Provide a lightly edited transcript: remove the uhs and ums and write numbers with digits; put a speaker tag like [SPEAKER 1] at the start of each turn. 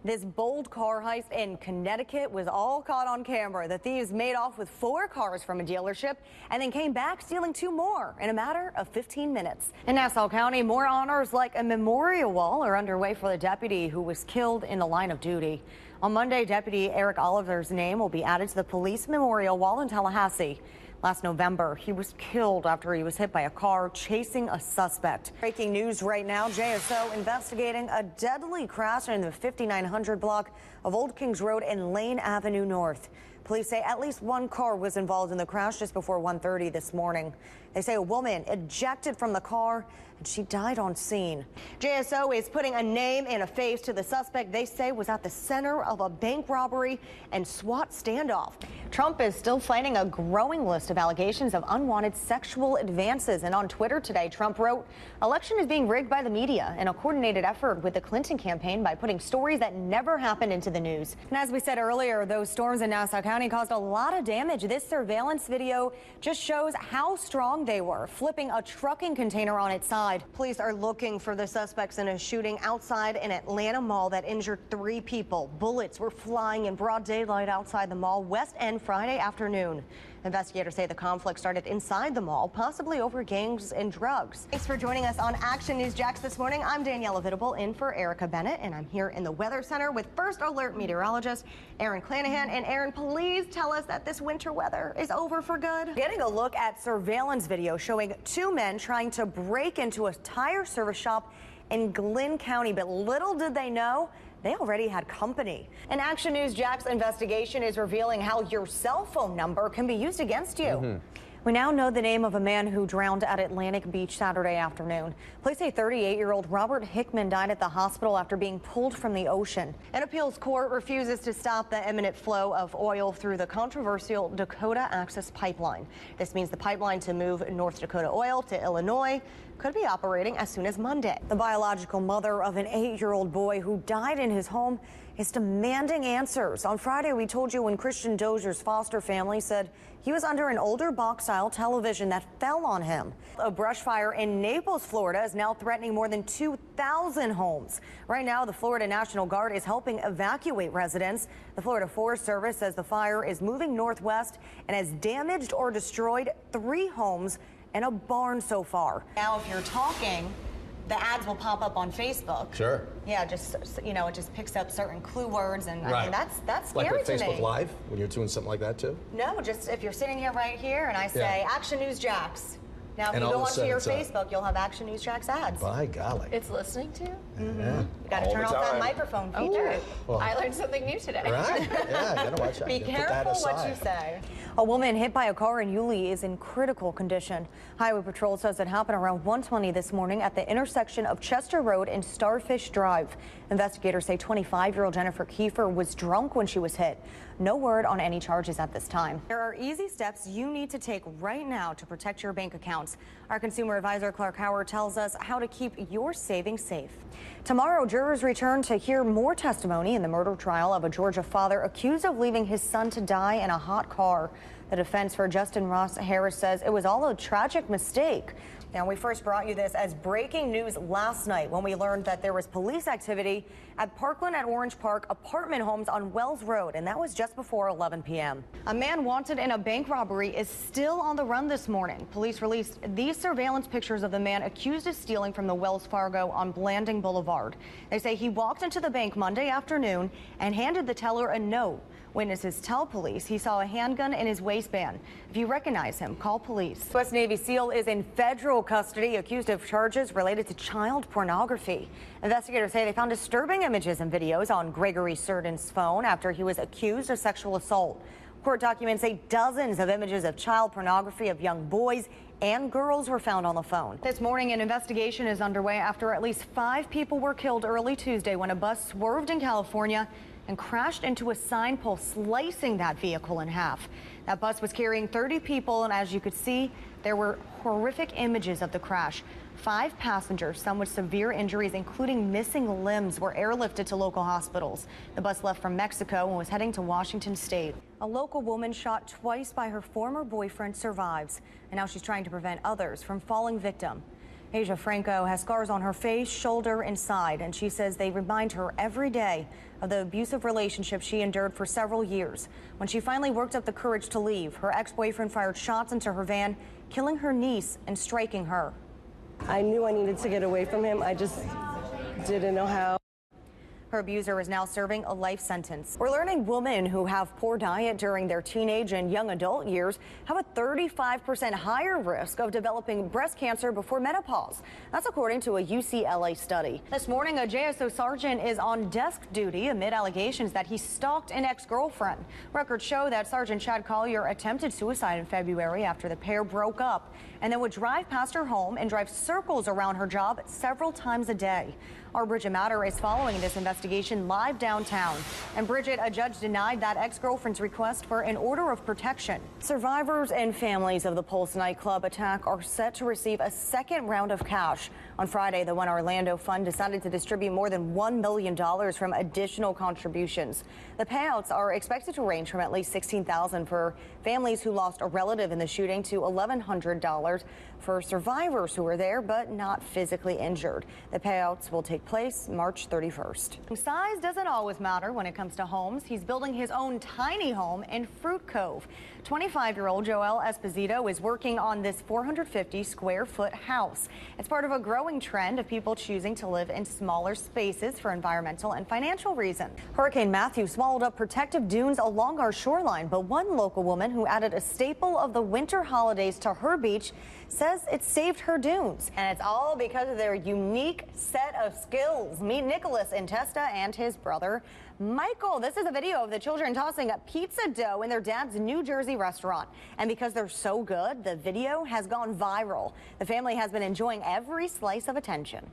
[SPEAKER 1] This bold car heist in Connecticut was all caught on camera. The thieves made off with 4 cars from a dealership and then came back stealing 2 more in a matter of 15 minutes. In Nassau County, more honors like a memorial wall are underway for the deputy who was killed in the line of duty. On Monday, Deputy Eric Oliver's name will be added to the police memorial wall in Tallahassee. Last November, he was killed after he was hit by a car chasing a suspect. Breaking news right now, JSO investigating a deadly crash in the 5900 block of Old Kings Road and Lane Avenue North. Police say at least 1 car was involved in the crash just before 1:30 this morning. They say a woman ejected from the car and she died on scene. JSO is putting a name and a face to the suspect they say was at the center of a bank robbery and SWAT standoff. Trump is still fighting a growing list of allegations of unwanted sexual advances. And on Twitter today, Trump wrote, "Election is being rigged by the media in a coordinated effort with the Clinton campaign by putting stories that never happened into the news." And as we said earlier, those storms in Nassau County caused a lot of damage. This surveillance video just shows how strong they were, flipping a trucking container on its side. Police are looking for the suspects in a shooting outside an Atlanta mall that injured 3 people. Bullets were flying in broad daylight outside the mall West End Friday afternoon. Investigators say the conflict started inside the mall, possibly over gangs and drugs. Thanks for joining us on Action News Jax this morning. I'm Danielle Avitable in for Erica Bennett, and I'm here in the Weather Center with First Alert meteorologist Aaron Clanahan. And Aaron, please tell us that this winter weather is over for good. Getting a look at surveillance video showing 2 men trying to break into a tire service shop in Glynn County, but little did they know they already had company. An Action News Jax investigation is revealing how your cell phone number can be used against you. We now know the name of a man who drowned at Atlantic Beach Saturday afternoon. Police say 38-year-old Robert Hickman died at the hospital after being pulled from the ocean. An appeals court refuses to stop the imminent flow of oil through the controversial Dakota Access Pipeline. This means the pipeline to move North Dakota oil to Illinois could be operating as soon as Monday. The biological mother of an 8-year-old boy who died in his home is demanding answers. On Friday, we told you when Christian Dozier's foster family said he was under an older box-style television that fell on him. A brush fire in Naples, Florida is now threatening more than 2,000 homes. Right now, the Florida National Guard is helping evacuate residents. The Florida Forest Service says the fire is moving northwest and has damaged or destroyed 3 homes and a barn so far. Now, if you're talking, the ads will pop up on Facebook.
[SPEAKER 2] Sure.
[SPEAKER 1] Yeah, just, you know, it just picks up certain clue words, and I mean, that's scary
[SPEAKER 2] like with
[SPEAKER 1] to me.
[SPEAKER 2] Facebook Live, when you're doing something like that too?
[SPEAKER 1] No, just if you're sitting here right here and I say Action News Jax. Now, if
[SPEAKER 2] And
[SPEAKER 1] you
[SPEAKER 2] all
[SPEAKER 1] go
[SPEAKER 2] of a
[SPEAKER 1] onto
[SPEAKER 2] sudden
[SPEAKER 1] your
[SPEAKER 2] it's
[SPEAKER 1] Facebook, you'll have Action News Jax ads.
[SPEAKER 2] By golly.
[SPEAKER 3] It's listening to?
[SPEAKER 2] Yeah.
[SPEAKER 1] You got to turn off that microphone feature.
[SPEAKER 2] Well,
[SPEAKER 3] I learned something new today.
[SPEAKER 2] right? Yeah, you gotta watch out.
[SPEAKER 1] Be
[SPEAKER 2] You put that
[SPEAKER 1] careful what
[SPEAKER 2] aside.
[SPEAKER 1] you say. A woman hit by a car in Yulee is in critical condition. Highway Patrol says it happened around 1:20 this morning at the intersection of Chester Road and Starfish Drive. Investigators say 25-year-old Jennifer Kiefer was drunk when she was hit. No word on any charges at this time. There are easy steps you need to take right now to protect your bank accounts. Our consumer advisor Clark Howard tells us how to keep your savings safe. Tomorrow, jurors return to hear more testimony in the murder trial of a Georgia father accused of leaving his son to die in a hot car. The defense for Justin Ross Harris says it was all a tragic mistake. Now, we first brought you this as breaking news last night when we learned that there was police activity at Parkland at Orange Park apartment homes on Wells Road, and that was just before 11 p.m. A man wanted in a bank robbery is still on the run this morning. Police released these surveillance pictures of the man accused of stealing from the Wells Fargo on Blanding Boulevard. They say he walked into the bank Monday afternoon and handed the teller a note. Witnesses tell police he saw a handgun in his waistband. If you recognize him, call police. U.S. Navy SEAL is in federal custody accused of charges related to child pornography. Investigators say they found disturbing images and videos on Gregory Surden's phone after he was accused of sexual assault. Court documents say dozens of images of child pornography of young boys and girls were found on the phone. This morning, an investigation is underway after at least 5 people were killed early Tuesday when a bus swerved in California and crashed into a sign pole, slicing that vehicle in half. That bus was carrying 30 people, and as you could see, there were horrific images of the crash. 5 passengers, some with severe injuries, including missing limbs, were airlifted to local hospitals. The bus left from Mexico and was heading to Washington State. A local woman shot twice by her former boyfriend survives, and now she's trying to prevent others from falling victim. Asia Franco has scars on her face, shoulder, and side, and she says they remind her every day of the abusive relationship she endured for several years. When she finally worked up the courage to leave, her ex-boyfriend fired shots into her van, killing her niece and striking her.
[SPEAKER 3] I knew I needed to get away from him. I just didn't know how.
[SPEAKER 1] Her abuser is now serving a life sentence. We're learning women who have poor diet during their teenage and young adult years have a 35% higher risk of developing breast cancer before menopause. That's according to a UCLA study. This morning, a JSO sergeant is on desk duty amid allegations that he stalked an ex-girlfriend. Records show that Sergeant Chad Collier attempted suicide in February after the pair broke up and then would drive past her home and drive circles around her job several times a day. Our Bridget Matter is following this investigation live downtown. And Bridget, a judge denied that ex-girlfriend's request for an order of protection. Survivors and families of the Pulse nightclub attack are set to receive a second round of cash. On Friday, the One Orlando Fund decided to distribute more than $1 million from additional contributions. The payouts are expected to range from at least $16,000 for families who lost a relative in the shooting to $1,100 for survivors who were there but not physically injured. The payouts will take place March 31st. Size doesn't always matter when it comes to homes. He's building his own tiny home in Fruit Cove. 25-year-old Joel Esposito is working on this 450 square foot house. It's part of a growing trend of people choosing to live in smaller spaces for environmental and financial reasons. Hurricane Matthew swallowed up protective dunes along our shoreline, but one local woman who added a staple of the winter holidays to her beach says it saved her dunes. And it's all because of their unique set of skills. Meet Nicholas Intesta and his brother Michael. This is a video of the children tossing up pizza dough in their dad's New Jersey restaurant. And because they're so good, the video has gone viral. The family has been enjoying every slice of attention.